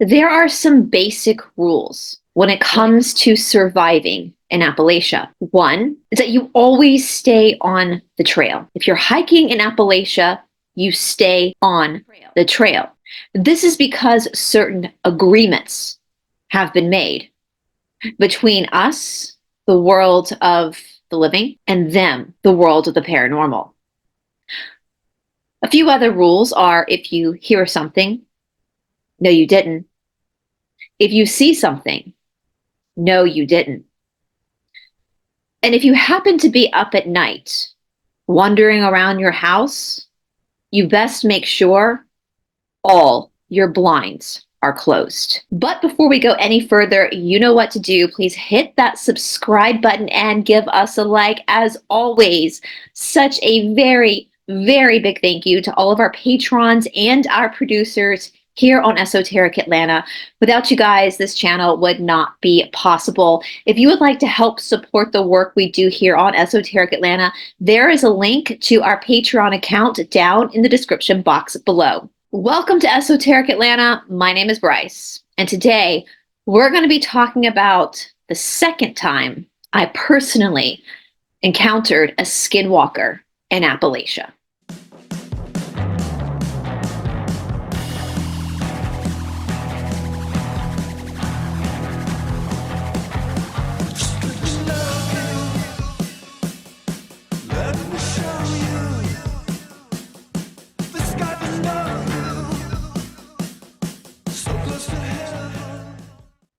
There are some basic rules when it comes to surviving in Appalachia. One is that you always stay on the trail. If you're hiking in Appalachia, you stay on the trail. This is because certain agreements have been made between us, the world of the living, and them, the world of the paranormal. A few other rules are: if you hear something, no, you didn't. If you see something, no, you didn't. And if you happen to be up at night, wandering around your house, you best make sure all your blinds are closed. But before we go any further, you know what to do. Please hit that subscribe button and give us a like. As always, such a very, very big thank you to all of our patrons and our producers here on Esoteric Atlanta. Without you guys, this channel would not be possible. If you would like to help support the work we do here on Esoteric Atlanta, there is a link to our Patreon account down in the description box below. Welcome to Esoteric Atlanta. My name is Bryce, and today we're going to be talking about the second time I personally encountered a skinwalker in Appalachia.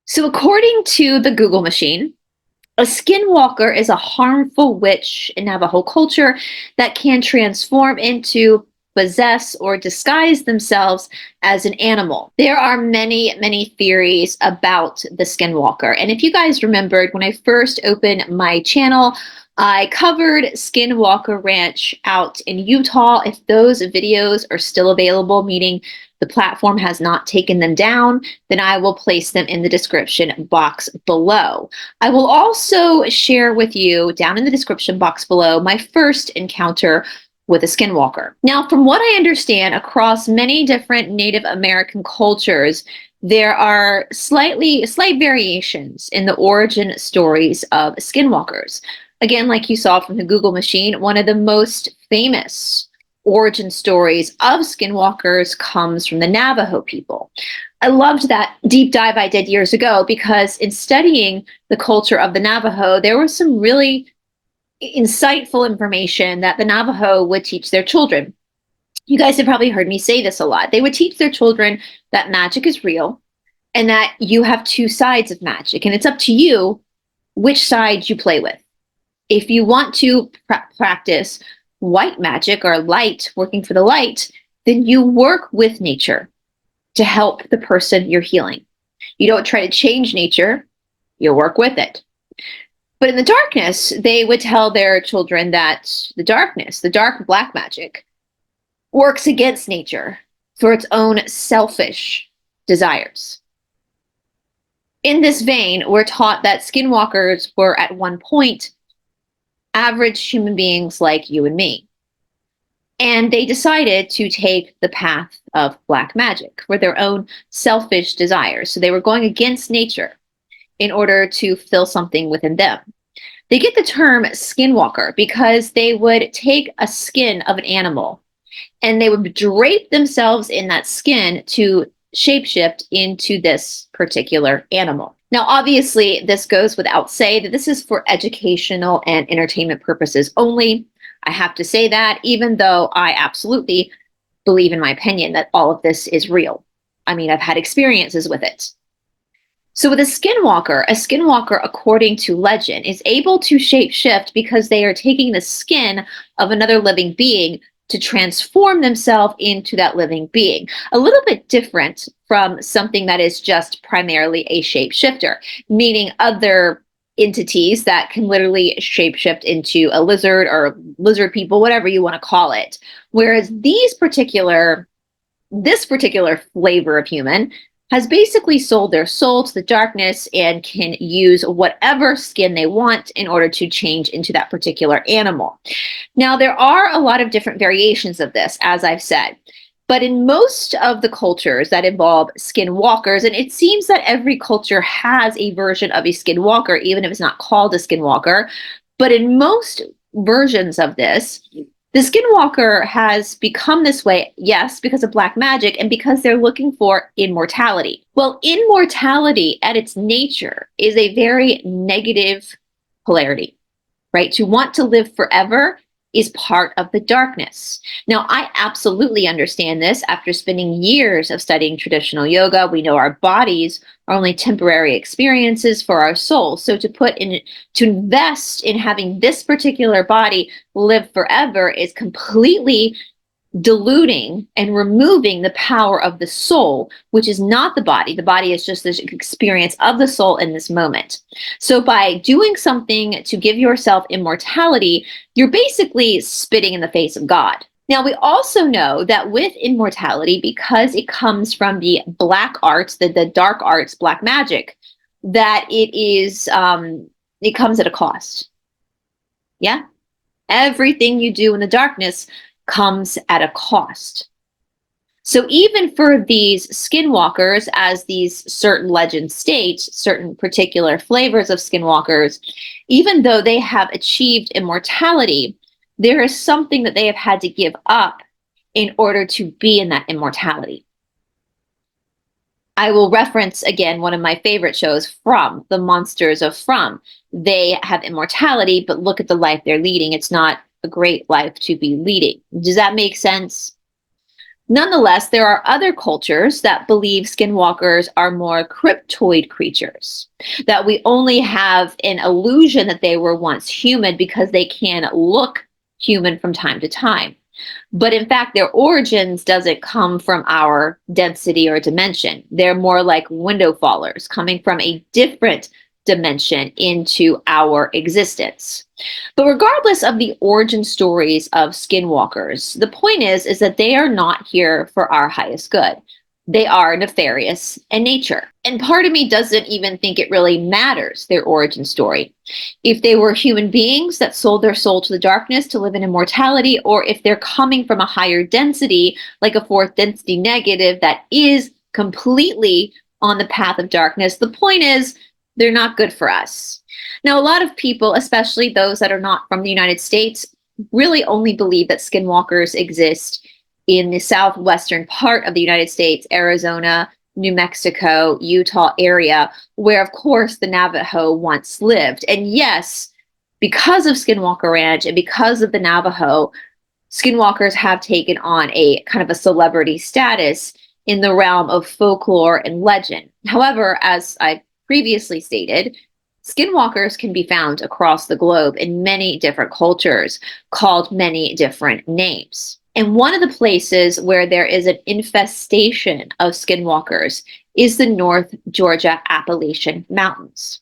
So according to the Google machine, a skinwalker is a harmful witch in Navajo culture that can transform into, possess, or disguise themselves as an animal. There are many, many theories about the skinwalker. And if you guys remembered, when I first opened my channel, I covered Skinwalker Ranch out in Utah. If those videos are still available, meaning the platform has not taken them down, then I will place them in the description box below. I will also share with you down in the description box below my first encounter with a skinwalker. Now, from what I understand, across many different Native American cultures, there are slight variations in the origin stories of skinwalkers. Again, like you saw from the Google machine, one of the most famous origin stories of skinwalkers comes from the Navajo people. I loved that deep dive I did years ago because in studying the culture of the Navajo, there was some really insightful information that the Navajo would teach their children. You guys have probably heard me say this a lot. They would teach their children that magic is real and that you have two sides of magic, and it's up to you which side you play with. If you want to practice white magic or light, working for the light, then you work with nature to help the person you're healing. You don't try to change nature, you work with it. But in the darkness, they would tell their children that the darkness, the dark black magic, works against nature for its own selfish desires. In this vein, we're taught that skinwalkers were at one point average human beings like you and me. And they decided to take the path of black magic for their own selfish desires. So they were going against nature in order to fill something within them. They get the term skinwalker because they would take a skin of an animal and they would drape themselves in that skin to shapeshift into this particular animal. Now, obviously, this goes without saying that this is for educational and entertainment purposes only. I have to say that, even though I absolutely believe, in my opinion, that all of this is real. I mean, I've had experiences with it. So with a skinwalker, according to legend, is able to shapeshift because they are taking the skin of another living being to transform themselves into that living being. A little bit different from something that is just primarily a shapeshifter, meaning other entities that can literally shapeshift into a lizard or lizard people, whatever you want to call it. Whereas this particular flavor of human has basically sold their soul to the darkness and can use whatever skin they want in order to change into that particular animal. Now, there are a lot of different variations of this, as I've said. But in most of the cultures that involve skinwalkers, and it seems that every culture has a version of a skinwalker, even if it's not called a skinwalker, but in most versions of this, the skinwalker has become this way, yes, because of black magic and because they're looking for immortality. Well, immortality at its nature is a very negative polarity, right? To want to live forever is part of the darkness. Now, I absolutely understand this after spending years of studying traditional yoga. We know our bodies are only temporary experiences for our soul. So to invest in having this particular body live forever is completely diluting and removing the power of the soul, which is not the body. The body is just this experience of the soul in this moment. So by doing something to give yourself immortality, you're basically spitting in the face of God. Now, we also know that with immortality, because it comes from the black arts, the dark arts, black magic, that it comes at a cost. Yeah? Everything you do in the darkness comes at a cost. So even for these skinwalkers, as these certain legends state, certain particular flavors of skinwalkers, even though they have achieved immortality, there is something that they have had to give up in order to be in that immortality. I will reference again one of my favorite shows, From, The Monsters of From. They have immortality, but look at the life they're leading. It's not a great life to be leading. Does that make sense? Nonetheless, there are other cultures that believe skinwalkers are more cryptoid creatures, that we only have an illusion that they were once human because they can look human from time to time. But in fact, their origins doesn't come from our density or dimension. They're more like window fallers coming from a different dimension into our existence. But regardless of the origin stories of skinwalkers, the point is that they are not here for our highest good. They are nefarious in nature. And part of me doesn't even think it really matters, their origin story. If they were human beings that sold their soul to the darkness to live in immortality, or if they're coming from a higher density, like a fourth density negative that is completely on the path of darkness, the point is they're not good for us. Now, a lot of people, especially those that are not from the United States, really only believe that skinwalkers exist in the southwestern part of the United States, Arizona, New Mexico, Utah area, where, of course, the Navajo once lived. And yes, because of Skinwalker Ranch and because of the Navajo, skinwalkers have taken on a kind of a celebrity status in the realm of folklore and legend. However, as I previously stated, skinwalkers can be found across the globe in many different cultures, called many different names. And one of the places where there is an infestation of skinwalkers is the North Georgia Appalachian Mountains.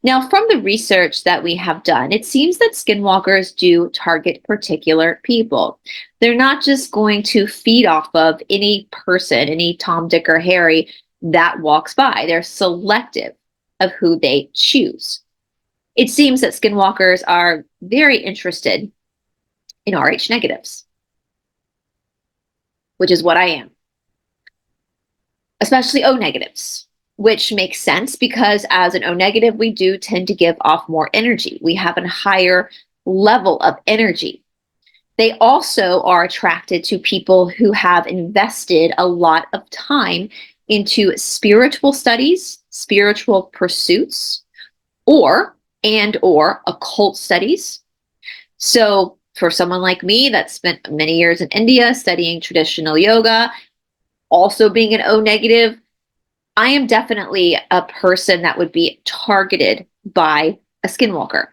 Now, from the research that we have done, it seems that skinwalkers do target particular people. They're not just going to feed off of any person, any Tom, Dick, or Harry that walks by. They're selective of who they choose. It seems that skinwalkers are very interested in Rh negatives, which is what I am, especially O negatives, which makes sense because as an O negative, we do tend to give off more energy. We have a higher level of energy. They also are attracted to people who have invested a lot of time into spiritual studies, spiritual pursuits, or occult studies. So for someone like me that spent many years in India studying traditional yoga, also being an O negative, I am definitely a person that would be targeted by a skinwalker.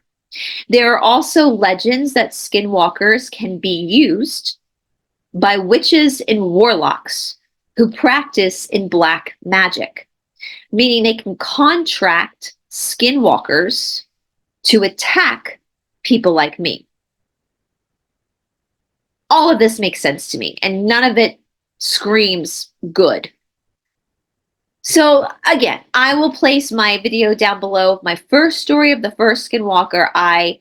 There are also legends that skinwalkers can be used by witches and warlocks who practice in black magic, meaning they can contract skinwalkers to attack people like me. All of this makes sense to me, and none of it screams good. So again, I will place my video down below of my first story of the first skinwalker I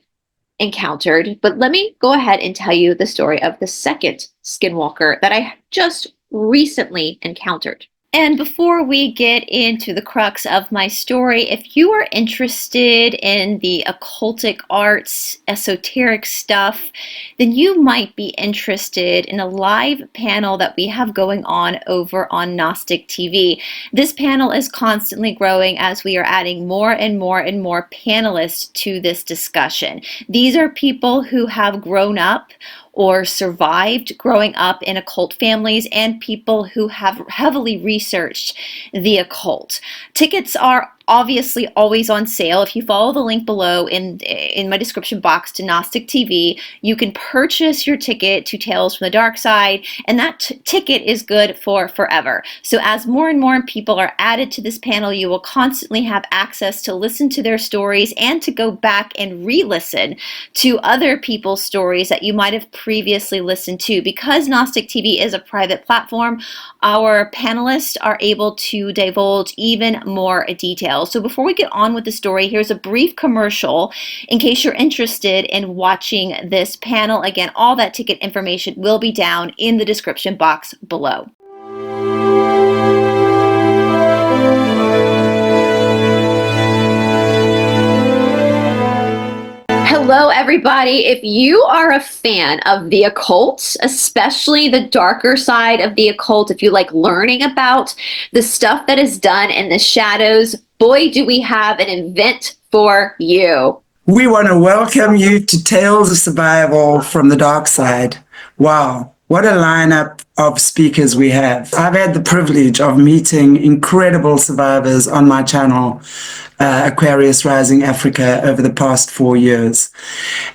encountered, but let me go ahead and tell you the story of the second skinwalker that I just recently encountered. And before we get into the crux of my story, if you are interested in the occultic arts, esoteric stuff, then you might be interested in a live panel that we have going on over on Gnostic TV. This panel is constantly growing as we are adding more and more and more panelists to this discussion. These are people who have grown up or survived growing up in occult families and people who have heavily researched the occult. Tickets are obviously always on sale. If you follow the link below in my description box to Gnostic TV, you can purchase your ticket to Tales from the Dark Side, and that ticket is good for forever. So as more and more people are added to this panel, you will constantly have access to listen to their stories and to go back and re-listen to other people's stories that you might have previously listened to. Because Gnostic TV is a private platform, our panelists are able to divulge even more details. So before we get on with the story, here's a brief commercial in case you're interested in watching this panel. Again, all that ticket information will be down in the description box below. Hello, everybody. If you are a fan of the occult, especially the darker side of the occult, if you like learning about the stuff that is done in the shadows, boy, do we have an event for you. We want to welcome you to Tales of Survival from the Dark Side. Wow, what a lineup of speakers we have. I've had the privilege of meeting incredible survivors on my channel, Aquarius Rising Africa, over the past 4 years.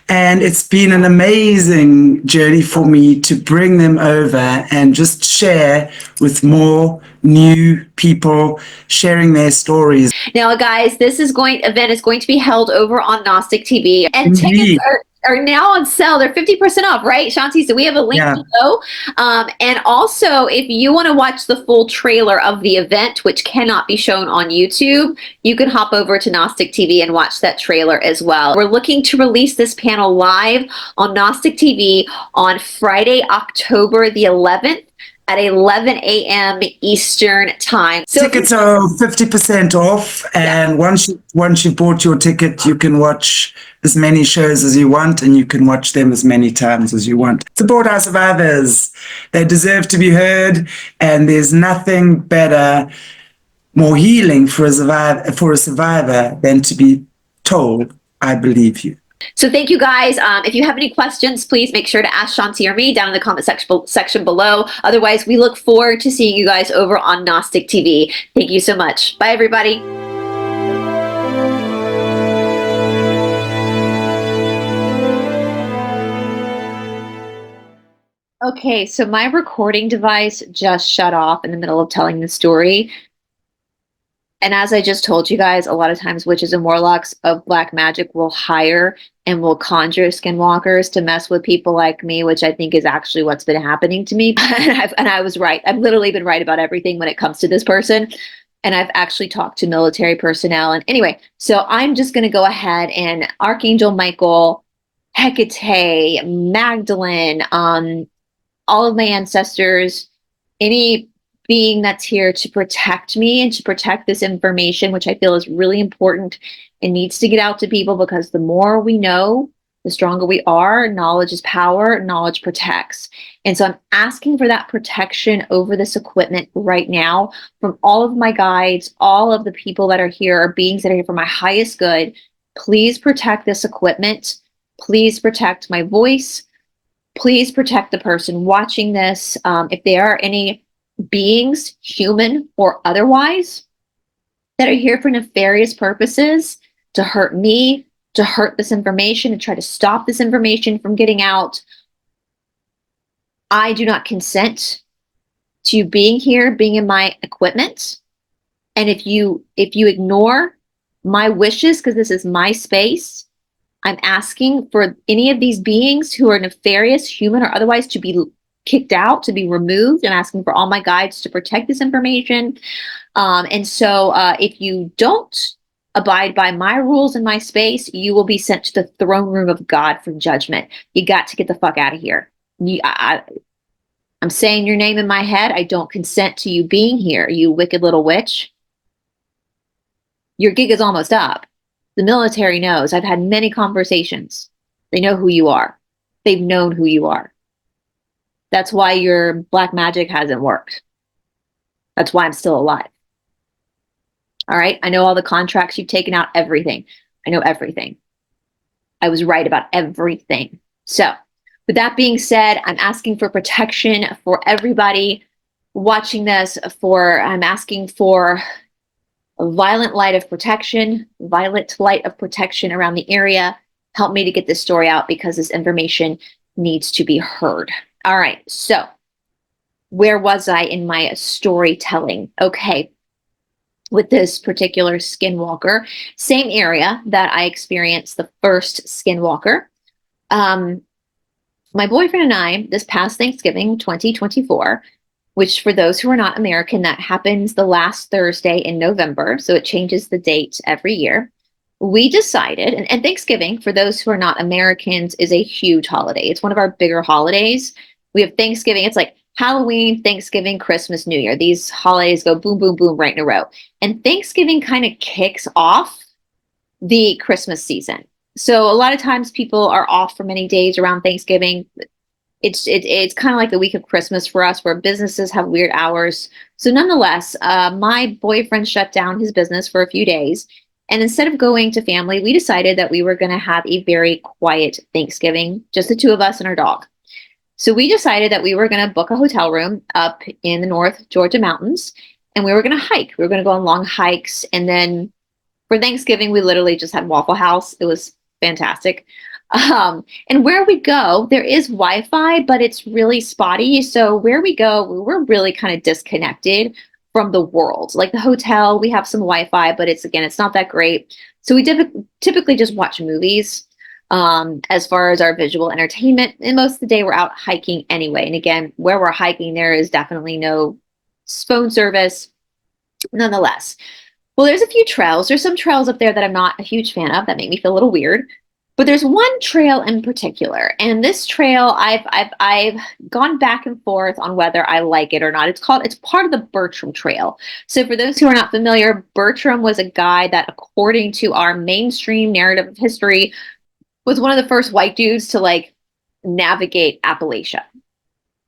And it's been an amazing journey for me to bring them over and just share with more new people sharing their stories. Now, guys, this event is going to be held over on Gnostic TV, and Indeed. tickets are now on sale. They're 50% off, right, Shanti? So we have a link below. And also, if you want to watch the full trailer of the event, which cannot be shown on YouTube, you can hop over to Gnostic TV and watch that trailer as well. We're looking to release this panel live on Gnostic TV on Friday, October the 11th. At 11 a.m. Eastern time. So tickets are 50% off, and once you've bought your ticket, you can watch as many shows as you want, and you can watch them as many times as you want. Support our survivors. They deserve to be heard, and there's nothing better, more healing for a survivor than to be told, I believe you. So thank you, guys. If you have any questions, please make sure to ask Shanti or me down in the comment section below. Otherwise, we look forward to seeing you guys over on Gnostic TV. Thank you so much. Bye, everybody. Okay, so my recording device just shut off in the middle of telling the story. And as I just told you guys, a lot of times witches and warlocks of black magic will hire and will conjure skinwalkers to mess with people like me, which I think is actually what's been happening to me. And I was right. I've literally been right about everything when it comes to this person. And I've actually talked to military personnel. And anyway, so I'm just going to go ahead and Archangel Michael, Hecate, Magdalene, all of my ancestors, any being that's here to protect me and to protect this information, which I feel is really important and needs to get out to people, because the more we know, the stronger we are. Knowledge is power. Knowledge protects. And so I'm asking for that protection over this equipment right now from all of my guides, all of the people that are here, or beings that are here for my highest good. Please protect this equipment. Please protect my voice. Please protect the person watching this. If there are any beings, human or otherwise, that are here for nefarious purposes, to hurt me, to hurt this information, to try to stop this information from getting out, I do not consent to you being here, being in my equipment. And if you ignore my wishes, because this is my space, I'm asking for any of these beings who are nefarious, human or otherwise, to be kicked out, to be removed. I'm asking for all my guides to protect this information. And so if you don't abide by my rules in my space, you will be sent to the throne room of God for judgment. You got to get the fuck out of here. I'm I'm saying your name in my head. I don't consent to you being here, you wicked little witch. Your gig is almost up. The military knows. I've had many conversations. They know who you are. They've known who you are. That's why your black magic hasn't worked. That's why I'm still alive. All right. I know all the contracts you've taken out, everything. I know everything. I was right about everything. So, with that being said, I'm asking for protection for everybody watching this. I'm asking for a violet light of protection around the area. Help me to get this story out because this information needs to be heard. All right. So, where was I in my storytelling? Okay. With this particular skinwalker, same area that I experienced the first skinwalker. My boyfriend and I, this past Thanksgiving 2024, which for those who are not American, that happens the last Thursday in November, so it changes the date every year. We decided, and Thanksgiving, for those who are not Americans, is a huge holiday. It's one of our bigger holidays. We have Thanksgiving. It's like Halloween, Thanksgiving, Christmas, New Year. These holidays go boom, boom, boom right in a row. And Thanksgiving kind of kicks off the Christmas season. So a lot of times people are off for many days around Thanksgiving. It's kind of like the week of Christmas for us, where businesses have weird hours. So nonetheless, my boyfriend shut down his business for a few days. And instead of going to family, we decided that we were going to have a very quiet Thanksgiving, just the two of us and our dog. So we decided that we were going to book a hotel room up in the North Georgia mountains, and we were going to hike. We were going to go on long hikes. And then for Thanksgiving, we literally just had Waffle House. It was fantastic. And where we go, there is Wi-Fi, but it's really spotty. So where we go, we're really kind of disconnected from the world. Like the hotel, we have some Wi-Fi, but it's not that great. So we typically just watch movies. As far as our visual entertainment, and most of the day we're out hiking anyway. And again, where we're hiking, there is definitely no phone service. Nonetheless, well, there's a few trails. There's some trails up there that I'm not a huge fan of that make me feel a little weird. But there's one trail in particular, and this trail I've gone back and forth on whether I like it or not. It's part of the Bertram Trail. So for those who are not familiar, Bertram was a guy that, according to our mainstream narrative of history, was one of the first white dudes to navigate Appalachia.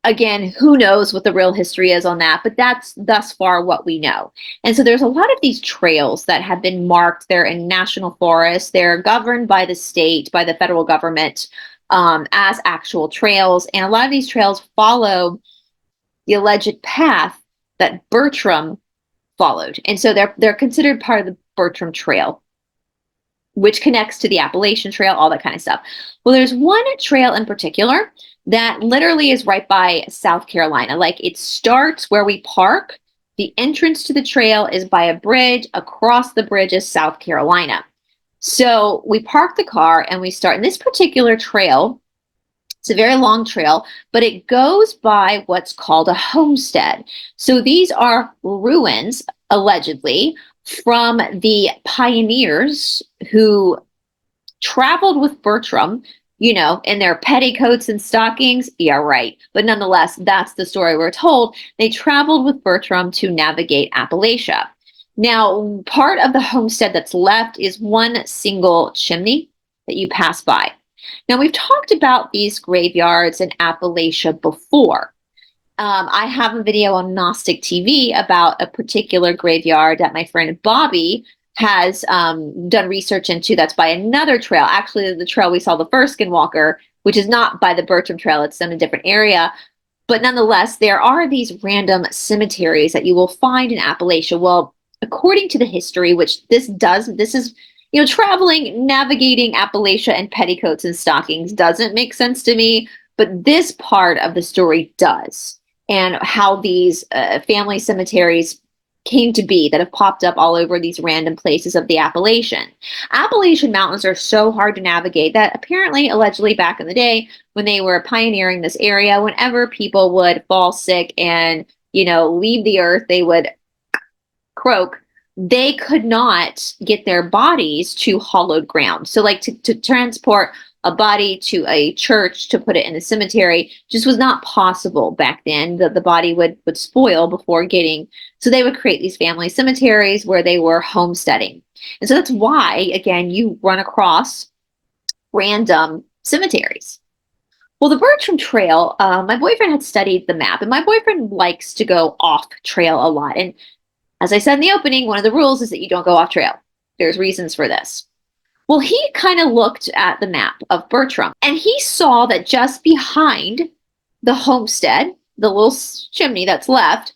Again, who knows what the real history is on that, but that's thus far what we know. And so there's a lot of these trails that have been marked. They're in national forests. They're governed by the state, by the federal government, as actual trails. And a lot of these trails follow the alleged path that Bertram followed. And so they're considered part of the Bertram Trail, which connects to the Appalachian Trail, all that kind of stuff. Well, there's one trail in particular that literally is right by South Carolina. Like, it starts where we park. The entrance to the trail is by a bridge. Across the bridge is South Carolina. So we park the car and we start. And this particular trail, it's a very long trail, but it goes by what's called a homestead. So these are ruins, allegedly, from the pioneers who traveled with Bertram, in their petticoats and stockings. Yeah, right. But nonetheless, that's the story we're told. They traveled with Bertram to navigate Appalachia. Now, part of the homestead that's left is one single chimney that you pass by. Now, we've talked about these graveyards in Appalachia before. I have a video on Gnostic TV about a particular graveyard that my friend Bobby has done research into. That's by another trail. Actually, the trail we saw the first Skinwalker, which is not by the Bertram Trail. It's in a different area. But nonetheless, there are these random cemeteries that you will find in Appalachia. Well, according to the history, which this is, traveling, navigating Appalachia in petticoats and stockings doesn't make sense to me. But this part of the story does. And how these family cemeteries came to be that have popped up all over these random places of the Appalachian Mountains are so hard to navigate that apparently, allegedly, back in the day when they were pioneering this area, whenever people would fall sick and, leave the earth, they would croak. They could not get their bodies to hollowed ground. So to transport a body to a church to put it in the cemetery just was not possible back then. The body would spoil before getting, so they would create these family cemeteries where they were homesteading. And so that's why, again, you run across random cemeteries. Well, the Bertram Trail, my boyfriend had studied the map, and my boyfriend likes to go off trail a lot. And as I said in the opening, one of the rules is that you don't go off trail. There's reasons for this. Well, he kind of looked at the map of Bertram, and he saw that just behind the homestead, the little chimney that's left,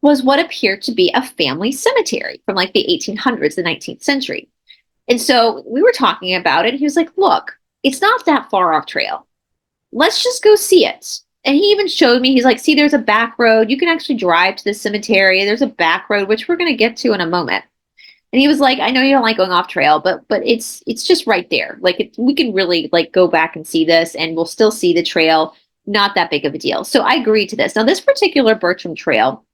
was what appeared to be a family cemetery from like the 1800s, the 19th century. And so we were talking about it. He was like, look, it's not that far off trail. Let's just go see it. And he even showed me, he's like, see, there's a back road. You can actually drive to the cemetery. There's a back road, which we're going to get to in a moment. And he was like, I know you don't like going off trail, but it's just right there. Like we can really like go back and see this, and we'll still see the trail. Not that big of a deal. So I agreed to this. Now, this particular Bertram Trail,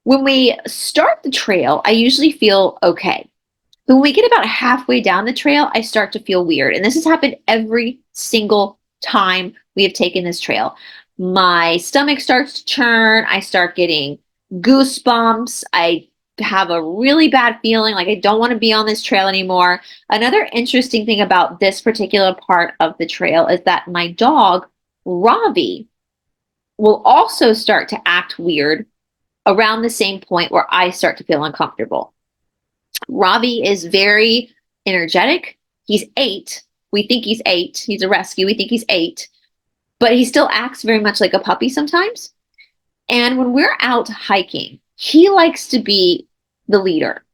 when we start the trail, I usually feel okay. But when we get about halfway down the trail, I start to feel weird. And this has happened every single time we have taken this trail. My stomach starts to churn. I start getting goosebumps. I have a really bad feeling like I don't want to be on this trail anymore. Another interesting thing about this particular part of the trail is that my dog, Ravi, will also start to act weird around the same point where I start to feel uncomfortable. Ravi is very energetic. He's 8. We think he's 8. He's a rescue. We think he's 8. But he still acts very much like a puppy sometimes. And when we're out hiking, he likes to be the leader.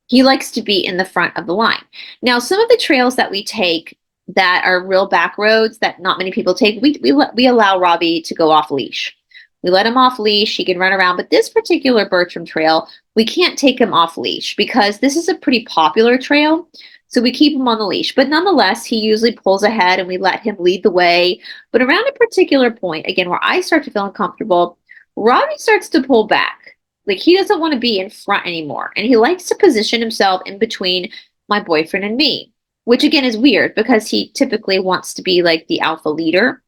He likes to be in the front of the line. Now, some of the trails that we take that are real back roads that not many people take, we allow Ravi to go off leash. We let him off leash. He can run around. But this particular Bertram Trail, we can't take him off leash because this is a pretty popular trail. So we keep him on the leash. But nonetheless, he usually pulls ahead and we let him lead the way. But around a particular point, again, where I start to feel uncomfortable, Ravi starts to pull back. Like he doesn't want to be in front anymore. And he likes to position himself in between my boyfriend and me, which again is weird because he typically wants to be like the alpha leader.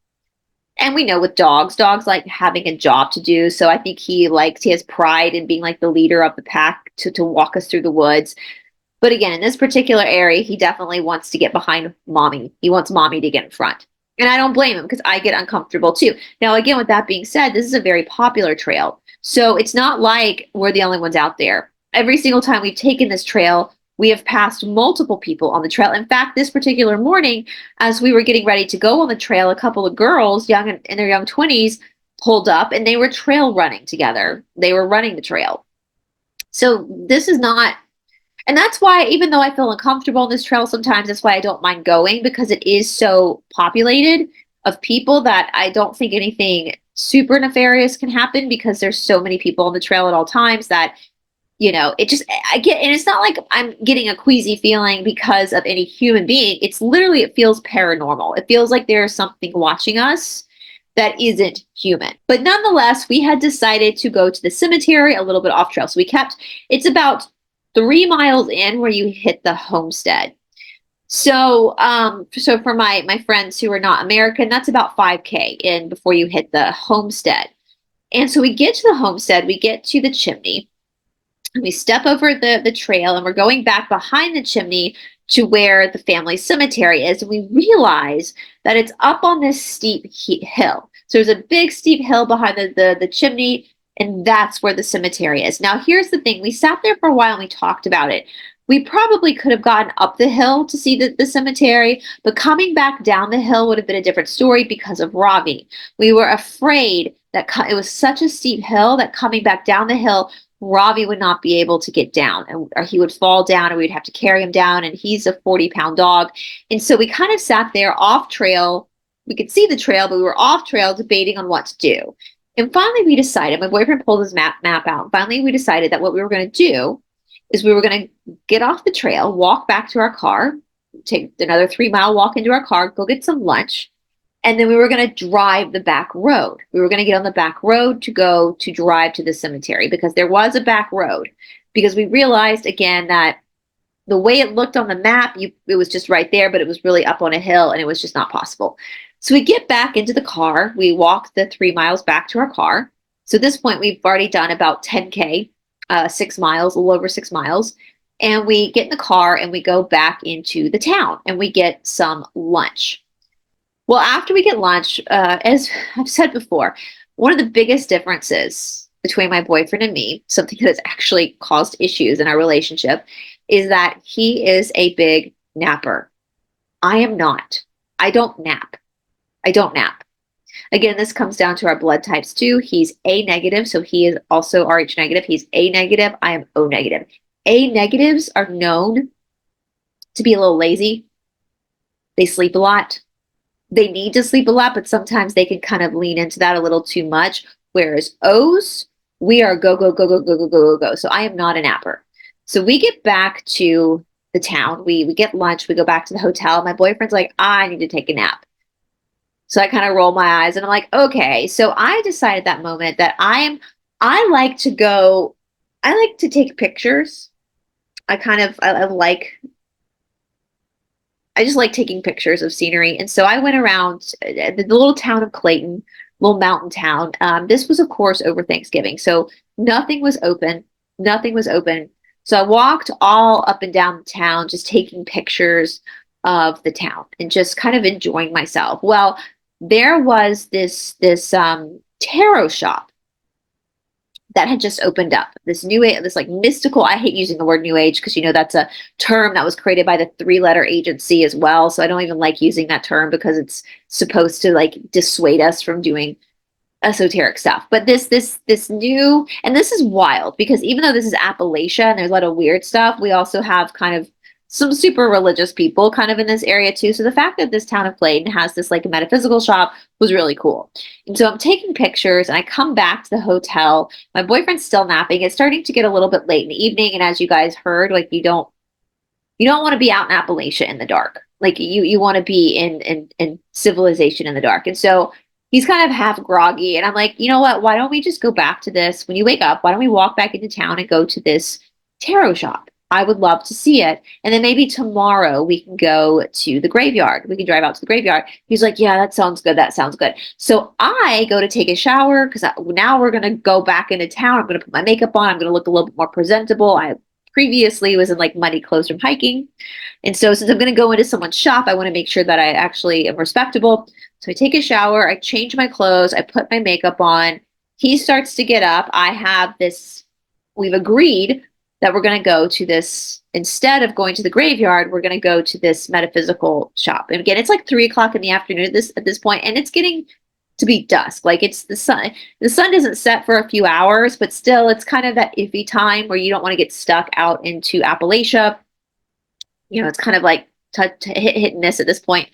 And we know with dogs like having a job to do. So I think he has pride in being like the leader of the pack to walk us through the woods. But again, in this particular area, he definitely wants to get behind mommy. He wants mommy to get in front. And I don't blame him because I get uncomfortable too. Now, again, with that being said, this is a very popular trail. So it's not like we're the only ones out there. Every single time we've taken this trail, we have passed multiple people on the trail. In fact, this particular morning, as we were getting ready to go on the trail, a couple of girls, young in their young 20s, pulled up and they were trail running together. They were running the trail. So this is not, and that's why, even though I feel uncomfortable on this trail sometimes, that's why I don't mind going, because it is so populated of people that I don't think anything super nefarious can happen because there's so many people on the trail at all times that, you know, it just, and it's not like I'm getting a queasy feeling because of any human being. It's literally, it feels paranormal. It feels like there's something watching us that isn't human. But nonetheless, we had decided to go to the cemetery a little bit off trail. So it's about 3 miles in where you hit the homestead. So, so for my friends who are not American, that's about 5K in before you hit the homestead. And so we get to the homestead, we get to the chimney, and we step over the trail, and we're going back behind the chimney to where the family cemetery is. And we realize that it's up on this steep hill. So there's a big steep hill behind the chimney, and that's where the cemetery is. Now, here's the thing. We sat there for a while and we talked about it. We probably could have gotten up the hill to see the cemetery, but coming back down the hill would have been a different story because of Ravi. We were afraid that it was such a steep hill that coming back down the hill, Ravi would not be able to get down, or he would fall down, and we'd have to carry him down, and he's a 40-pound dog. And so we kind of sat there off trail. We could see the trail, but we were off trail debating on what to do. And finally we decided, my boyfriend pulled his map out. Finally we decided that what we were going to do is we were going to get off the trail, walk back to our car, take another 3-mile walk into our car, go get some lunch, and then we were going to drive the back road. We were going to get on the back road to go to drive to the cemetery, because there was a back road, because we realized again that the way it looked on the map, it was just right there, but it was really up on a hill and it was just not possible. So we get back into the car. We walk the 3 miles back to our car. So at this point, we've already done about 10K, 6 miles, a little over 6 miles. And we get in the car and we go back into the town and we get some lunch. Well, after we get lunch, as I've said before, one of the biggest differences between my boyfriend and me, something that has actually caused issues in our relationship, is that he is a big napper. I am not. I don't nap. I don't nap. Again, this comes down to our blood types too. He's A negative, so he is also Rh negative. He's A negative. I am O negative. A negatives are known to be a little lazy. They sleep a lot. They need to sleep a lot, but sometimes they can kind of lean into that a little too much. Whereas O's, we are go, go, go, go, go, go, go, go, go. So I am not a napper. So we get back to the town. We get lunch. We go back to the hotel. My boyfriend's like, I need to take a nap. So I kind of roll my eyes and I'm like, okay. So I decided that moment that I like to take pictures. I just like taking pictures of scenery. And so I went around the little town of Clayton, little mountain town. This was, of course, over Thanksgiving. So nothing was open. Nothing was open. So I walked all up and down the town, just taking pictures of the town and just kind of enjoying myself. Well, there was this tarot shop that had just opened up. This new age, this like mystical, I hate using the word new age because, you know, that's a term that was created by the 3-letter agency as well. So I don't even like using that term because it's supposed to like dissuade us from doing esoteric stuff. But this new, and this is wild because even though this is Appalachia and there's a lot of weird stuff, we also have kind of some super religious people kind of in this area too. So the fact that this town of Clayton has this like metaphysical shop was really cool. And so I'm taking pictures and I come back to the hotel. My boyfriend's still napping. It's starting to get a little bit late in the evening. And as you guys heard, like you don't want to be out in Appalachia in the dark. Like you want to be in civilization in the dark. And so he's kind of half groggy. And I'm like, you know what? Why don't we just go back to this? When you wake up, why don't we walk back into town and go to this tarot shop? I would love to see it. And then maybe tomorrow we can go to the graveyard. We can drive out to the graveyard. He's like, yeah, that sounds good. That sounds good. So I go to take a shower because now we're going to go back into town. I'm going to put my makeup on. I'm going to look a little bit more presentable. I previously was in like muddy clothes from hiking. And so since I'm going to go into someone's shop, I want to make sure that I actually am respectable. So I take a shower. I change my clothes. I put my makeup on. He starts to get up. We've agreed that we're going to go to this, instead of going to the graveyard, we're going to go to this metaphysical shop. And again, it's like 3 o'clock in the afternoon at this point, and it's getting to be dusk. Like it's the sun doesn't set for a few hours, but still it's kind of that iffy time where you don't want to get stuck out into Appalachia. You know, it's kind of like hit and miss at this point.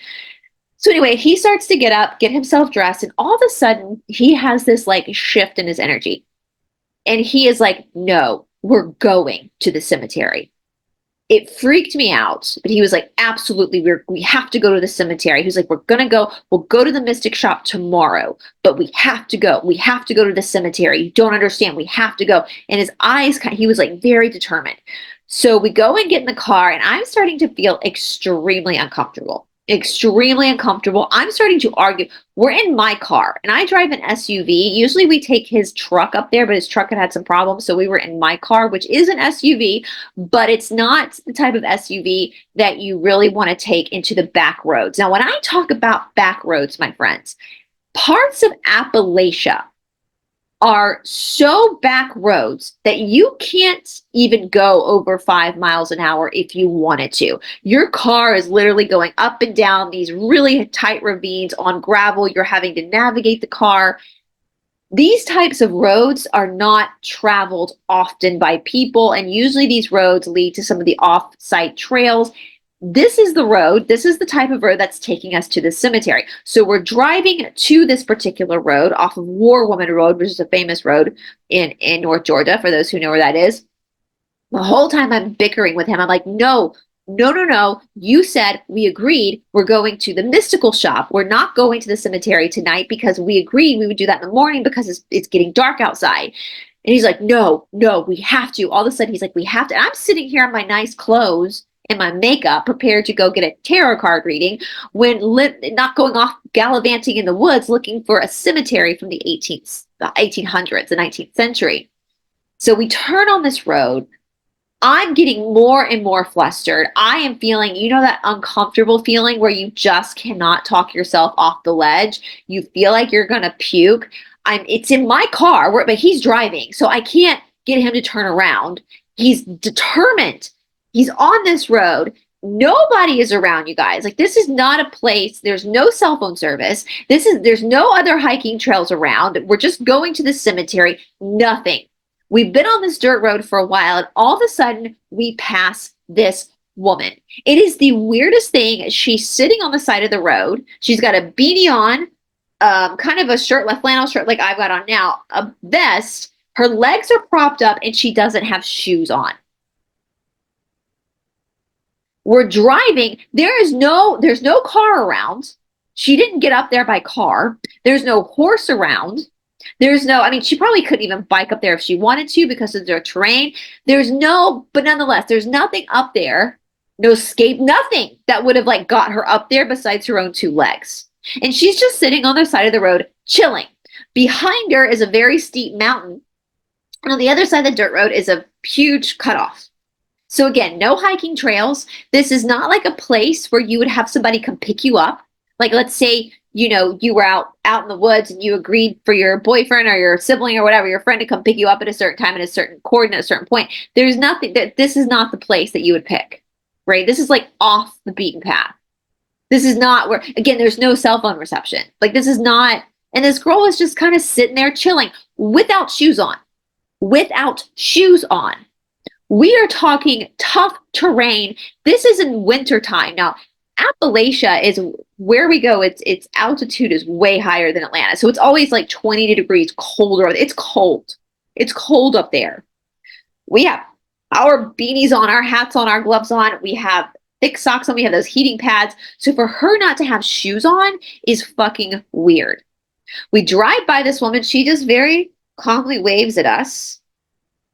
So anyway, he starts to get up, get himself dressed, and all of a sudden he has this like shift in his energy. And he is like, no, we're going to the cemetery. It freaked me out, but he was like, absolutely, we have to go to the cemetery. He was like, we'll go to the mystic shop tomorrow, but we have to go to the cemetery. You don't understand, we have to go. And his eyes, he was like very determined. So we go and get in the car and I'm starting to feel extremely uncomfortable. I'm starting to argue. We're in my car and I drive an SUV. Usually we take his truck up there, but his truck had some problems. So we were in my car, which is an SUV, but it's not the type of SUV that you really want to take into the back roads. Now, when I talk about back roads, my friends, parts of Appalachia are so back roads that you can't even go over 5 miles an hour if you wanted to. Your car is literally going up and down these really tight ravines on gravel. You're having to navigate the car. These types of roads are not traveled often by people, and usually these roads lead to some of the off-site trails. This is the road. This is the type of road that's taking us to the cemetery. So we're driving to this particular road off of War Woman Road, which is a famous road in North Georgia, for those who know where that is. The whole time I'm bickering with him. I'm like, no. You said, we agreed we're going to the mystical shop. We're not going to the cemetery tonight because we agreed we would do that in the morning because it's getting dark outside. And he's like, no, we have to. All of a sudden, he's like, we have to. And I'm sitting here in my nice clothes and my makeup, prepared to go get a tarot card reading, when not going off gallivanting in the woods looking for a cemetery from the 1800s, the 19th century. So we turn on this road. I'm getting more and more flustered. I am feeling, you know, that uncomfortable feeling where you just cannot talk yourself off the ledge. You feel like you're going to puke. It's in my car, but he's driving, so I can't get him to turn around. He's determined. He's on this road. Nobody is around, you guys. Like, this is not a place. There's no cell phone service. There's no other hiking trails around. We're just going to the cemetery. Nothing. We've been on this dirt road for a while, and all of a sudden we pass this woman. It is the weirdest thing. She's sitting on the side of the road. She's got a beanie on, kind of a shirt, a flannel shirt like I've got on now, a vest. Her legs are propped up, and she doesn't have shoes on. We're driving. There's no car around. She didn't get up there by car. There's no horse around. I mean, she probably couldn't even bike up there if she wanted to because of their terrain. But nonetheless, there's nothing up there, no escape, nothing that would have like got her up there besides her own two legs. And she's just sitting on the side of the road, chilling. Behind her is a very steep mountain. And on the other side of the dirt road is a huge cutoff. So again, no hiking trails. This is not like a place where you would have somebody come pick you up. Like, let's say, you know, you were out in the woods and you agreed for your boyfriend or your sibling or whatever, your friend, to come pick you up at a certain time at a certain coordinate, at a certain point. There's nothing this is not the place that you would pick, right? This is like off the beaten path. This is not where, again, there's no cell phone reception. Like, this is not, and this girl is just kind of sitting there chilling without shoes on. We are talking tough terrain. This is in wintertime. Now, Appalachia is where we go. Its altitude is way higher than Atlanta. So it's always like 20 degrees colder. It's cold. It's cold up there. We have our beanies on, our hats on, our gloves on. We have thick socks on. We have those heating pads. So for her not to have shoes on is fucking weird. We drive by this woman. She just very calmly waves at us.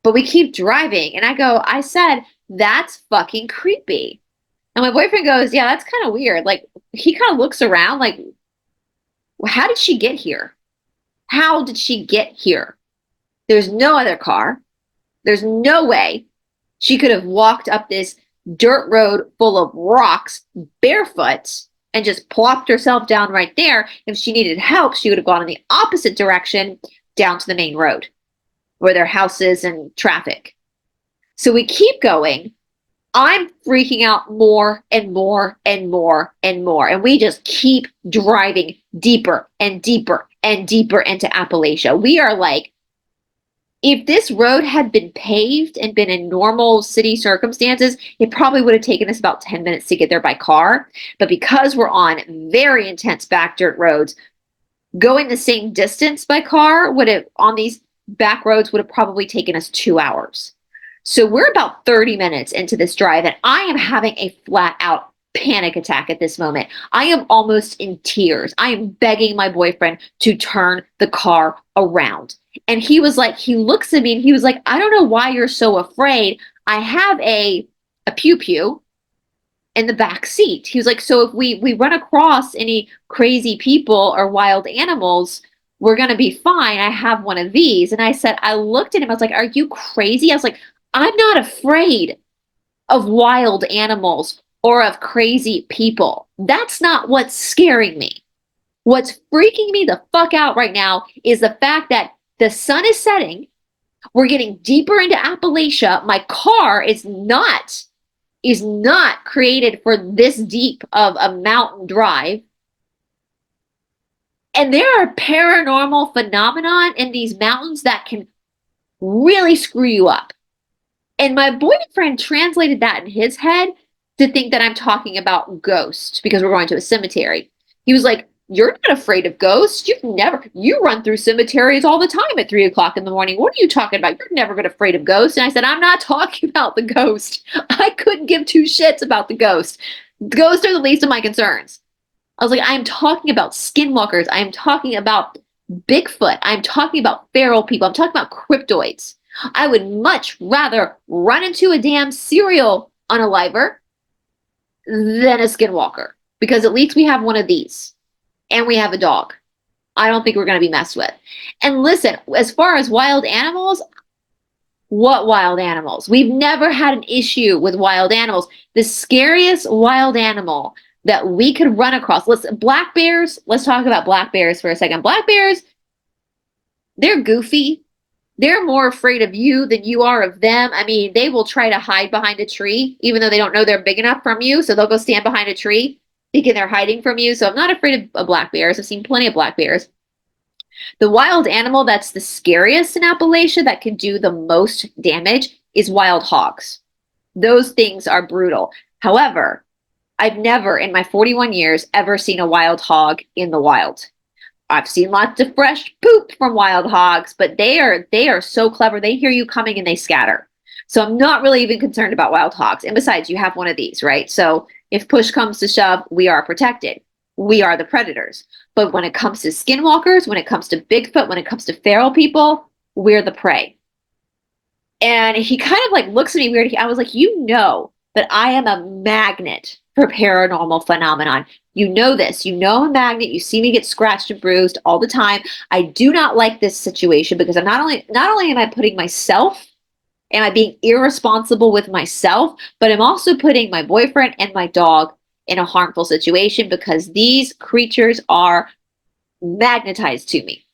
But we keep driving. And I said, that's fucking creepy. And my boyfriend goes, yeah, that's kind of weird. Like, he kind of looks around like, well, how did she get here? How did she get here? There's no other car. There's no way she could have walked up this dirt road full of rocks barefoot and just plopped herself down right there. If she needed help, she would have gone in the opposite direction down to the main road where there are houses and traffic. So we keep going. I'm freaking out more and more and more and more. And we just keep driving deeper and deeper and deeper into Appalachia. We are like, if this road had been paved and been in normal city circumstances, it probably would have taken us about 10 minutes to get there by car. But because we're on very intense back dirt roads, going the same distance by car on these back roads would have probably taken us 2 hours. So we're about 30 minutes into this drive, and I am having a flat out panic attack at this moment. I am almost in tears. I am begging my boyfriend to turn the car around. And he looks at me and he was like, I don't know why you're so afraid. I have a pew-pew in the back seat. He was like, so if we run across any crazy people or wild animals, we're going to be fine. I have one of these. And I looked at him. I was like, are you crazy? I was like, I'm not afraid of wild animals or of crazy people. That's not what's scaring me. What's freaking me the fuck out right now is the fact that the sun is setting. We're getting deeper into Appalachia. My car is not created for this deep of a mountain drive. And there are paranormal phenomenon in these mountains that can really screw you up. And my boyfriend translated that in his head to think that I'm talking about ghosts because we're going to a cemetery. He was like, you're not afraid of ghosts. You run through cemeteries all the time at 3 o'clock in the morning. What are you talking about? You're never been afraid of ghosts. And I said, I'm not talking about the ghost. I couldn't give two shits about the ghost. Ghosts are the least of my concerns. I was like, I am talking about skinwalkers. I am talking about Bigfoot. I'm talking about feral people. I'm talking about cryptoids. I would much rather run into a damn serial unaliver than a skinwalker, because at least we have one of these and we have a dog. I don't think we're going to be messed with. And listen, as far as wild animals, what wild animals? We've never had an issue with wild animals. The scariest wild animal that we could run across, black bears. Let's talk about black bears for a second. Black bears, they're goofy. They're more afraid of you than you are of them. I mean, they will try to hide behind a tree, even though they don't know they're big enough from you. So they'll go stand behind a tree, thinking they're hiding from you. So I'm not afraid of black bears. I've seen plenty of black bears. The wild animal that's the scariest in Appalachia, that can do the most damage, is wild hogs. Those things are brutal. However, I've never in my 41 years ever seen a wild hog in the wild. I've seen lots of fresh poop from wild hogs, but they are so clever. They hear you coming and they scatter. So I'm not really even concerned about wild hogs. And besides, you have one of these, right? So if push comes to shove, we are protected. We are the predators. But when it comes to skinwalkers, when it comes to Bigfoot, when it comes to feral people, we're the prey. And he kind of like looks at me weird. I was like, you know that I am a magnet for paranormal phenomenon. You know this. You know I'm a magnet. You see me get scratched and bruised all the time. I do not like this situation, because I'm not only am I putting myself, am I being irresponsible with myself, but I'm also putting my boyfriend and my dog in a harmful situation, because these creatures are magnetized to me.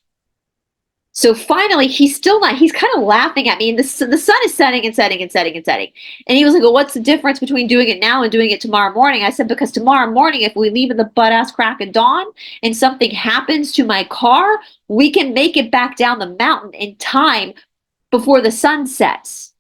So finally, he's kind of laughing at me, and the sun is setting and setting and setting and setting. And he was like, well, what's the difference between doing it now and doing it tomorrow morning? I said, because tomorrow morning, if we leave in the butt-ass crack of dawn and something happens to my car, we can make it back down the mountain in time before the sun sets.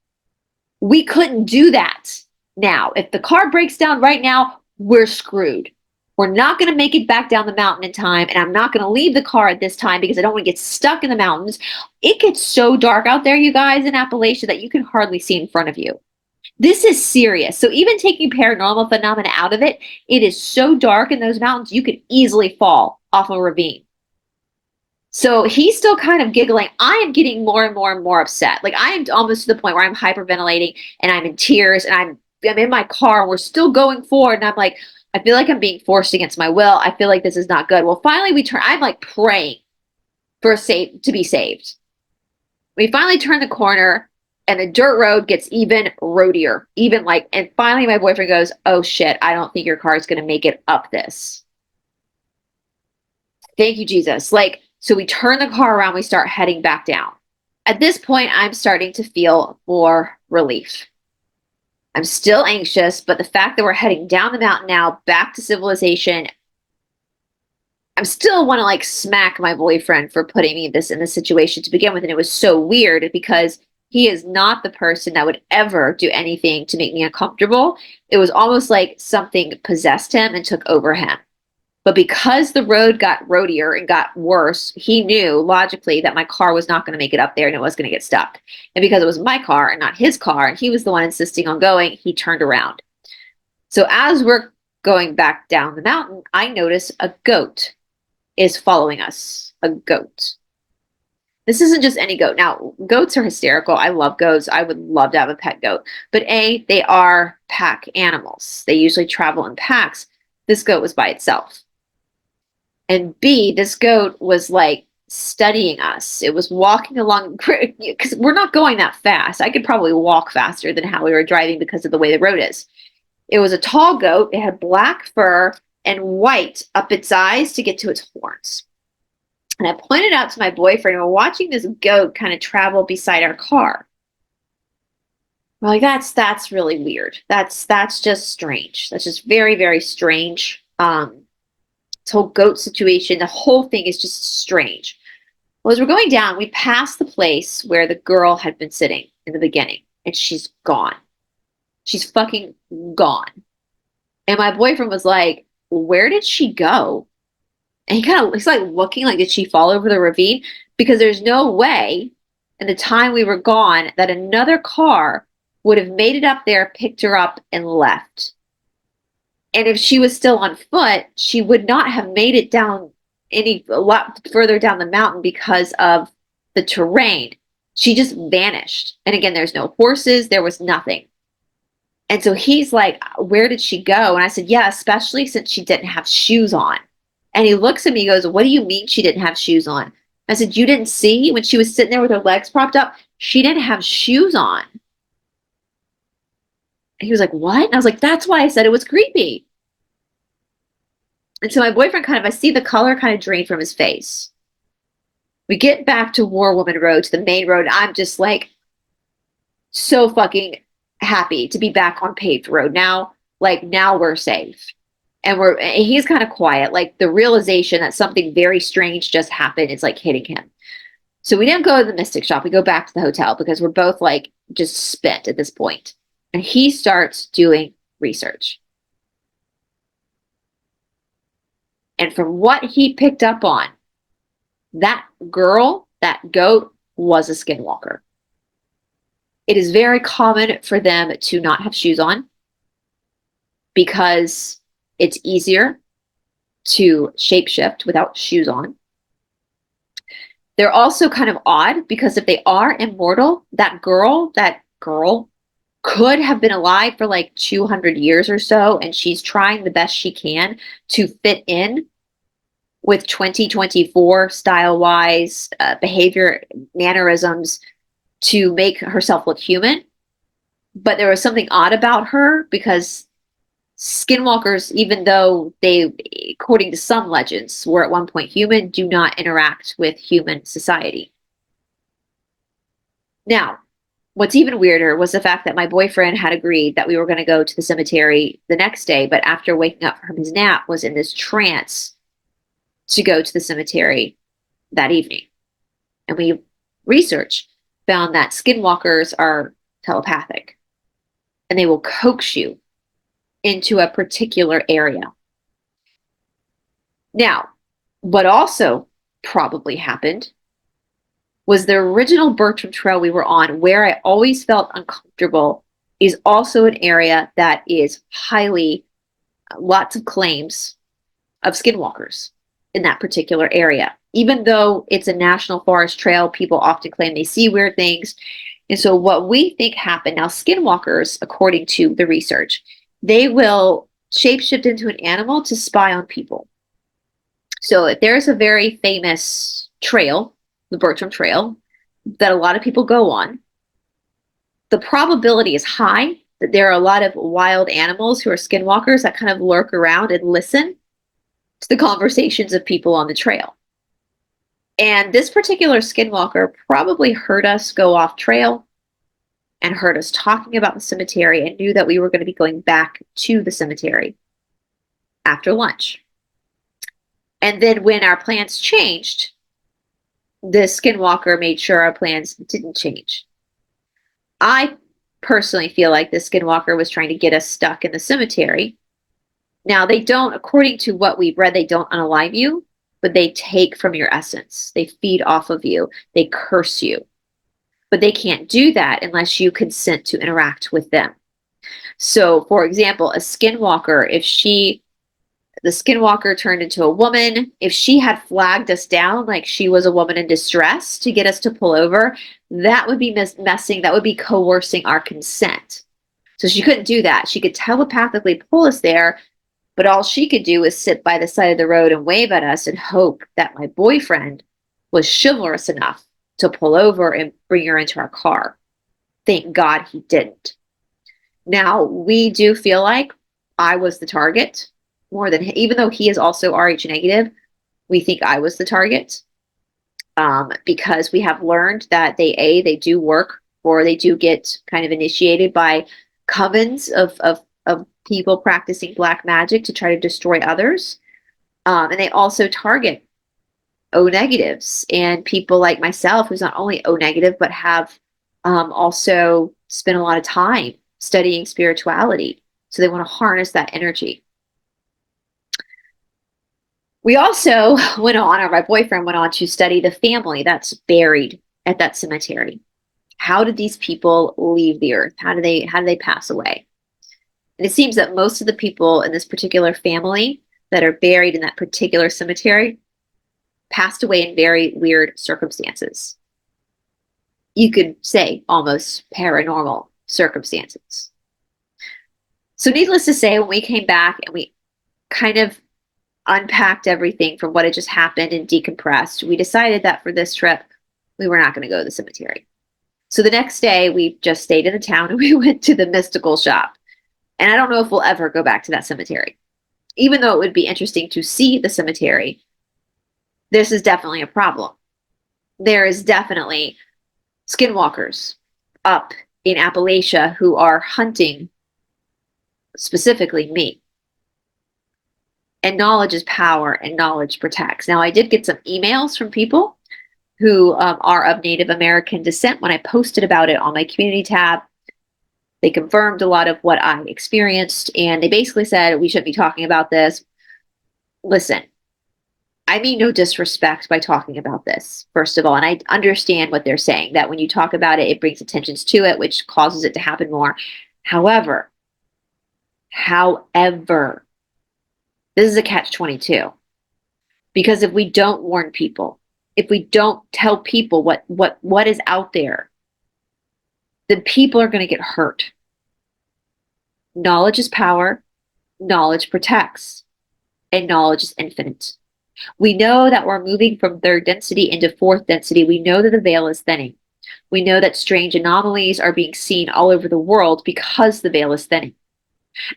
We couldn't do that now. If the car breaks down right now, we're screwed. We're not going to make it back down the mountain in time, and I'm not going to leave the car at this time because I don't want to get stuck in the mountains. It gets so dark out there, you guys, in Appalachia, that you can hardly see in front of you. This is serious. So even taking paranormal phenomena out of it, it is so dark in those mountains, you could easily fall off a ravine. So he's still kind of giggling. I am getting more and more and more upset. Like, I am almost to the point where I'm hyperventilating and I'm in tears, and I'm in my car and we're still going forward. And I'm like, I feel like I'm being forced against my will. I feel like this is not good. Well, finally I'm like praying to be saved. We finally turn the corner and the dirt road gets even roadier, and finally my boyfriend goes, oh shit, I don't think your car is going to make it up this. Thank you, Jesus. So we turn the car around, we start heading back down. At this point, I'm starting to feel more relief. I'm still anxious, but the fact that we're heading down the mountain now, back to civilization, I still want to smack my boyfriend for putting me in this situation to begin with. And it was so weird because he is not the person that would ever do anything to make me uncomfortable. It was almost like something possessed him and took over him. But because the road got roadier and got worse, he knew logically that my car was not going to make it up there and it was going to get stuck. And because it was my car and not his car, and he was the one insisting on going, he turned around. So as we're going back down the mountain, I notice a goat is following us. A goat. This isn't just any goat. Now, goats are hysterical. I love goats. I would love to have a pet goat. But A, they are pack animals. They usually travel in packs. This goat was by itself. And B, this goat was studying us. It was walking along, because we're not going that fast. I could probably walk faster than how we were driving because of the way the road is. It was a tall goat. It had black fur and white up its eyes to get to its horns. And I pointed out to my boyfriend, we're watching this goat kind of travel beside our car. We're like, that's really weird. That's just strange. That's just very, very strange. This whole goat situation, the whole thing is just strange. Well, as we're going down, we pass the place where the girl had been sitting in the beginning, and she's gone. She's fucking gone. And my boyfriend was like, where did she go? And he's looking did she fall over the ravine? Because there's no way in the time we were gone that another car would have made it up there, picked her up, and left. And if she was still on foot, she would not have made it down a lot further down the mountain because of the terrain. She just vanished. And again, there's no horses, there was nothing. And so he's like, where did she go? And I said, yeah, especially since she didn't have shoes on. And he looks at me, he goes, what do you mean she didn't have shoes on? I said, you didn't see when she was sitting there with her legs propped up? She didn't have shoes on. And he was like, what? And I was like, that's why I said it was creepy. And so my boyfriend I see the color kind of drain from his face. We get back to War Woman Road, to the main road. I'm just like so fucking happy to be back on paved road now. Like, now we're safe. And he's kind of quiet. Like, the realization that something very strange just happened is like hitting him. So we didn't go to the mystic shop. We go back to the hotel because we're both like just spent at this point. And he starts doing research. And from what he picked up on, that girl, that goat, was a skinwalker. It is very common for them to not have shoes on because it's easier to shapeshift without shoes on. They're also kind of odd because if they are immortal, that girl could have been alive for like 200 years or so, and she's trying the best she can to fit in with 2024 style-wise behavior, mannerisms, to make herself look human. But there was something odd about her because skinwalkers, even though they, according to some legends, were at one point human, do not interact with human society. Now, what's even weirder was the fact that my boyfriend had agreed that we were going to go to the cemetery the next day, but after waking up from his nap was in this trance to go to the cemetery that evening. And we researched, found that skinwalkers are telepathic and they will coax you into a particular area. Now, what also probably happened was the original Bertram trail we were on, where I always felt uncomfortable, is also an area that is highly, lots of claims of skinwalkers in that particular area. Even though it's a national forest trail, people often claim they see weird things. And so what we think happened, now skinwalkers, according to the research, they will shapeshift into an animal to spy on people. So if there's a very famous trail, the Bertram Trail, that a lot of people go on, the probability is high that there are a lot of wild animals who are skinwalkers that kind of lurk around and listen to the conversations of people on the trail. And this particular skinwalker probably heard us go off trail and heard us talking about the cemetery and knew that we were going to be going back to the cemetery after lunch. And then when our plans changed, the skinwalker made sure our plans didn't change. I personally feel like the skinwalker was trying to get us stuck in the cemetery. Now, they don't, according to what we've read, they don't unalive you, but they take from your essence. They feed off of you. They curse you. But they can't do that unless you consent to interact with them. So, for example, a skinwalker, the skinwalker turned into a woman, if she had flagged us down like she was a woman in distress to get us to pull over, that would be messing, that would be coercing our consent. So she couldn't do that. She could telepathically pull us there, but all she could do was sit by the side of the road and wave at us and hope that my boyfriend was chivalrous enough to pull over and bring her into our car. Thank God he didn't. Now, we do feel like I was the target more than him. Even though he is also Rh negative, we think I was the target because we have learned that they do work, or they do get kind of initiated by covens of people practicing black magic to try to destroy others. And they also target O negatives and people like myself, who's not only O negative, but have also spent a lot of time studying spirituality. So they want to harness that energy. We also went on, or my boyfriend went on, to study the family that's buried at that cemetery. How did these people leave the earth? How do they pass away? And it seems that most of the people in this particular family that are buried in that particular cemetery passed away in very weird circumstances. You could say almost paranormal circumstances. So needless to say, when we came back and we kind of unpacked everything from what had just happened and decompressed, we decided that for this trip, we were not going to go to the cemetery. So the next day, we just stayed in the town and we went to the mystical shop. And I don't know if we'll ever go back to that cemetery. Even though it would be interesting to see the cemetery, this is definitely a problem. There is definitely skinwalkers up in Appalachia who are hunting specifically me. And knowledge is power and knowledge protects. Now, I did get some emails from people who are of Native American descent when I posted about it on my community tab. They confirmed a lot of what I experienced, and they basically said we shouldn't be talking about this. Listen, I mean no disrespect by talking about this, first of all, and I understand what they're saying, that when you talk about it, it brings attentions to it, which causes it to happen more. However, this is a catch-22. Because if we don't warn people, if we don't tell people what is out there, then people are going to get hurt. Knowledge is power, knowledge protects, and knowledge is infinite. We know that we're moving from third density into fourth density. We know that the veil is thinning. We know that strange anomalies are being seen all over the world because the veil is thinning.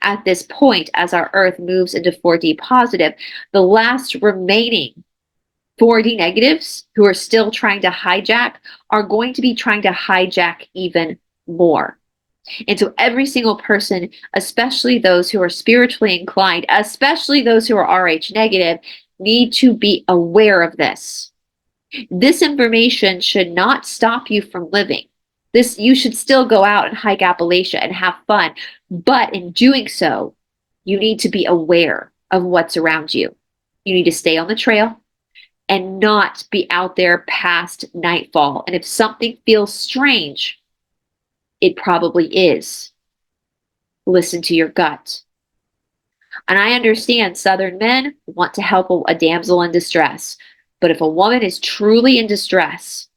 At this point, as our Earth moves into 4D positive, the last remaining 4D negatives who are still trying to hijack are going to be trying to hijack even more. And so every single person, especially those who are spiritually inclined, especially those who are RH negative, need to be aware of this. This information should not stop you from living. You should still go out and hike Appalachia and have fun. But in doing so, you need to be aware of what's around you. You need to stay on the trail and not be out there past nightfall. And if something feels strange, it probably is. Listen to your gut. And I understand Southern men want to help a damsel in distress. But if a woman is truly in distress,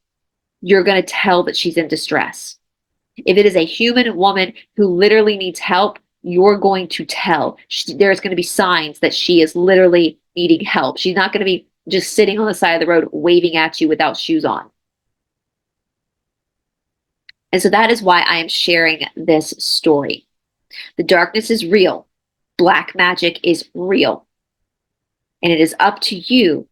you're going to tell that she's in distress. If it is a human woman who literally needs help, you're going to tell. There's going to be signs that she is literally needing help. She's not going to be just sitting on the side of the road waving at you without shoes on. And so that is why I am sharing this story. The darkness is real. Black magic is real. And it is up to you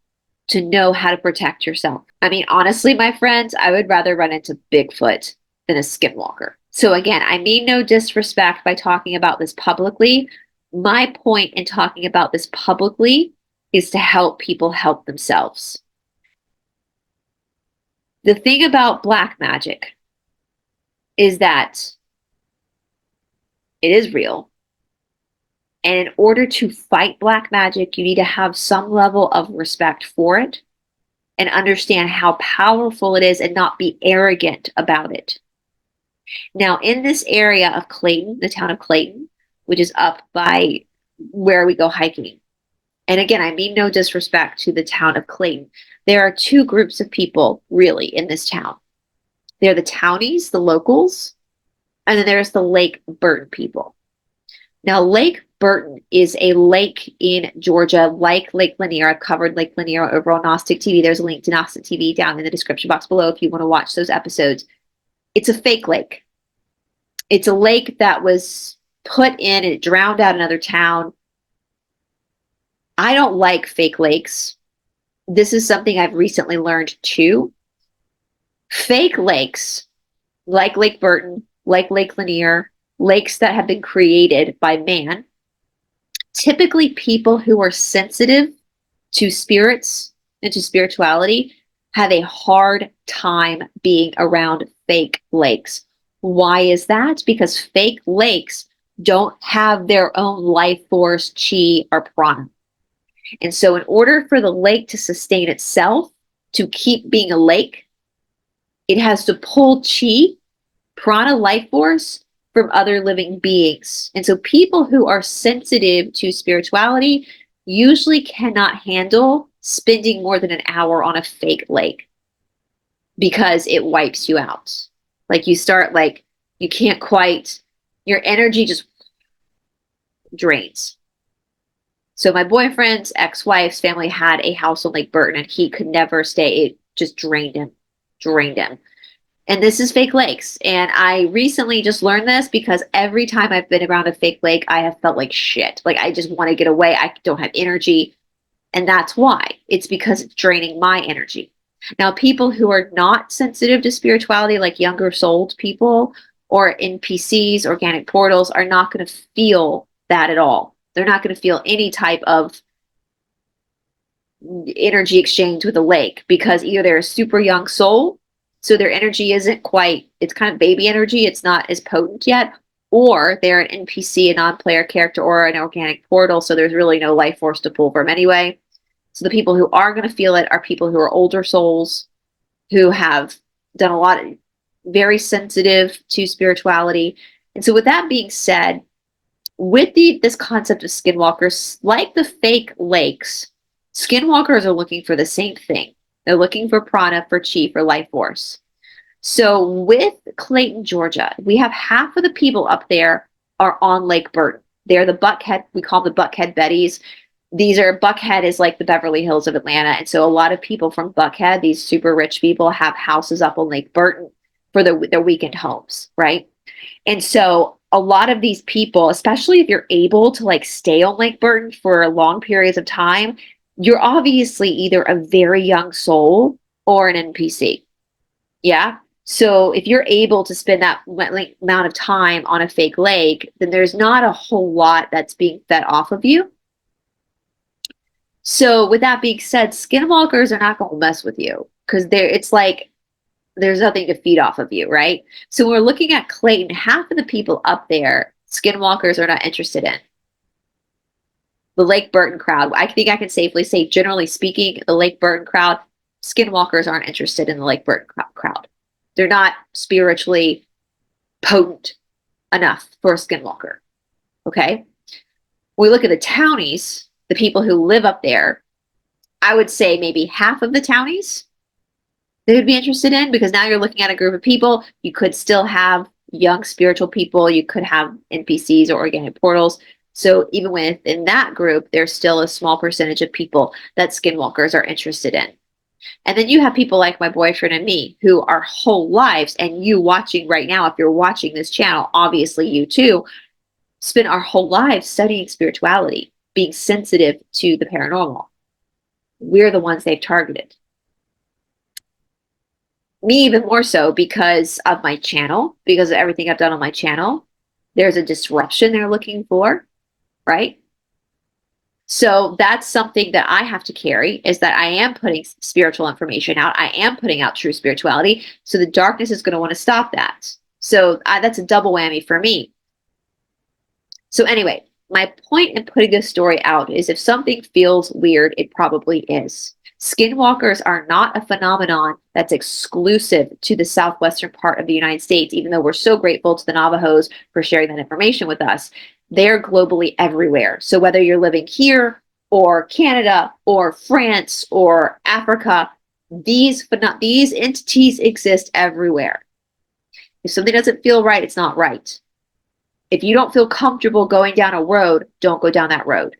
to know how to protect yourself. I mean, honestly, my friends, I would rather run into Bigfoot than a skinwalker. So again, I mean no disrespect by talking about this publicly. My point in talking about this publicly is to help people help themselves. The thing about black magic is that it is real. And in order to fight black magic, you need to have some level of respect for it and understand how powerful it is and not be arrogant about it. Now, in this area of Clayton, the town of Clayton, which is up by where we go hiking, and again, I mean no disrespect to the town of Clayton, there are two groups of people really in this town. They're the townies, the locals, and then there's the Lake Burton people. Now, Lake Bertram is a lake in Georgia, like Lake Lanier. I've covered Lake Lanier over on Gnostic TV. There's a link to Gnostic TV down in the description box below if you want to watch those episodes. It's a fake lake. It's a lake that was put in and it drowned out another town. I don't like fake lakes. This is something I've recently learned too. Fake lakes, like Lake Burton, like Lake Lanier, lakes that have been created by man, typically people who are sensitive to spirits and to spirituality have a hard time being around fake lakes. Why is that? Because fake lakes don't have their own life force, chi, or prana. And so in order for the lake to sustain itself, to keep being a lake, it has to pull chi, prana, life force from other living beings. And so people who are sensitive to spirituality usually cannot handle spending more than an hour on a fake lake because it wipes you out. Like you start like, you can't quite, your energy just drains. So my boyfriend's ex-wife's family had a house on Lake Burton and he could never stay. It just drained him. And this is fake lakes. And I recently just learned this because every time I've been around a fake lake, I have felt like shit. Like I just want to get away. I don't have energy. And that's why. It's because it's draining my energy. Now, people who are not sensitive to spirituality, like younger souled people or NPCs, organic portals, are not going to feel that at all. They're not going to feel any type of energy exchange with a lake because either they're a super young soul, so their energy isn't quite, it's kind of baby energy, it's not as potent yet, or they're an NPC, a non-player character, or an organic portal, so there's really no life force to pull from anyway. So the people who are going to feel it are people who are older souls who have done a lot of, very sensitive to spirituality. And so with that being said, with this concept of skinwalkers, like the fake lakes, skinwalkers are looking for the same thing. They're looking for prana, for chi, for life force. So with Clayton, Georgia, we have half of the people up there are on Lake Burton. They're the Buckhead, we call them the Buckhead Betties. Buckhead is like the Beverly Hills of Atlanta. And so a lot of people from Buckhead, these super rich people, have houses up on Lake Burton for their weekend homes, right? And so a lot of these people, especially if you're able to like stay on Lake Burton for long periods of time, you're obviously either a very young soul or an NPC. Yeah. So if you're able to spend that amount of time on a fake lake, then there's not a whole lot that's being fed off of you. So with that being said, skinwalkers are not going to mess with you because it's like there's nothing to feed off of you, right? So when we're looking at Clayton, half of the people up there, skinwalkers are not interested in. The Lake Burton crowd, I think I can safely say, generally speaking, the Lake Burton crowd, skinwalkers aren't interested in the Lake Burton crowd. They're not spiritually potent enough for a skinwalker, okay? When we look at the townies, the people who live up there, I would say maybe half of the townies they would be interested in, because now you're looking at a group of people. You could still have young spiritual people. You could have NPCs or organic portals. So even within that group, there's still a small percentage of people that skinwalkers are interested in. And then you have people like my boyfriend and me who our whole lives, and you watching right now, if you're watching this channel, obviously you too, spend our whole lives studying spirituality, being sensitive to the paranormal. We're the ones they've targeted. Me even more so because of my channel, because of everything I've done on my channel. There's a disruption they're looking for, right? So that's something that I have to carry, is that I am putting spiritual information out. I am putting out true spirituality. So the darkness is going to want to stop that. So that's a double whammy for me. So anyway, my point in putting this story out is if something feels weird, it probably is. Skinwalkers are not a phenomenon that's exclusive to the southwestern part of the United States, even though we're so grateful to the Navajos for sharing that information with us. They're globally everywhere. So whether you're living here or Canada or France or Africa, these entities exist everywhere. If something doesn't feel right, it's not right. If you don't feel comfortable going down a road, don't go down that road.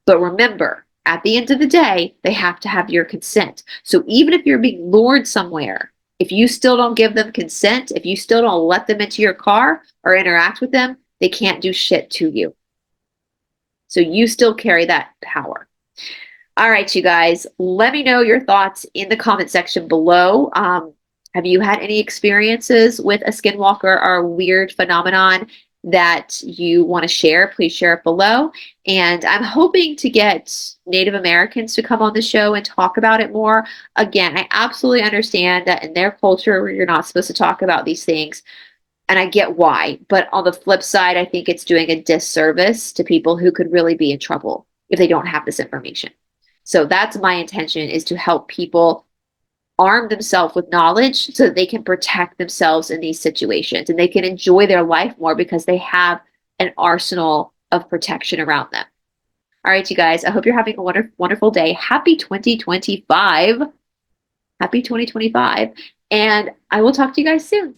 But remember, at the end of the day, they have to have your consent. So even if you're being lured somewhere, if you still don't give them consent, if you still don't let them into your car or interact with them, they can't do shit to you. So you still carry that power. All right, you guys, let me know your thoughts in the comment section below. Have you had any experiences with a skinwalker or a weird phenomenon that you want to share? Please share it below. And I'm hoping to get Native Americans to come on the show and talk about it more. Again, I absolutely understand that in their culture, you're not supposed to talk about these things. And I get why. But on the flip side, I think it's doing a disservice to people who could really be in trouble if they don't have this information. So that's my intention, is to help people arm themselves with knowledge so that they can protect themselves in these situations and they can enjoy their life more because they have an arsenal of protection around them. All right, you guys, I hope you're having a wonderful day. Happy 2025. Happy 2025. And I will talk to you guys soon.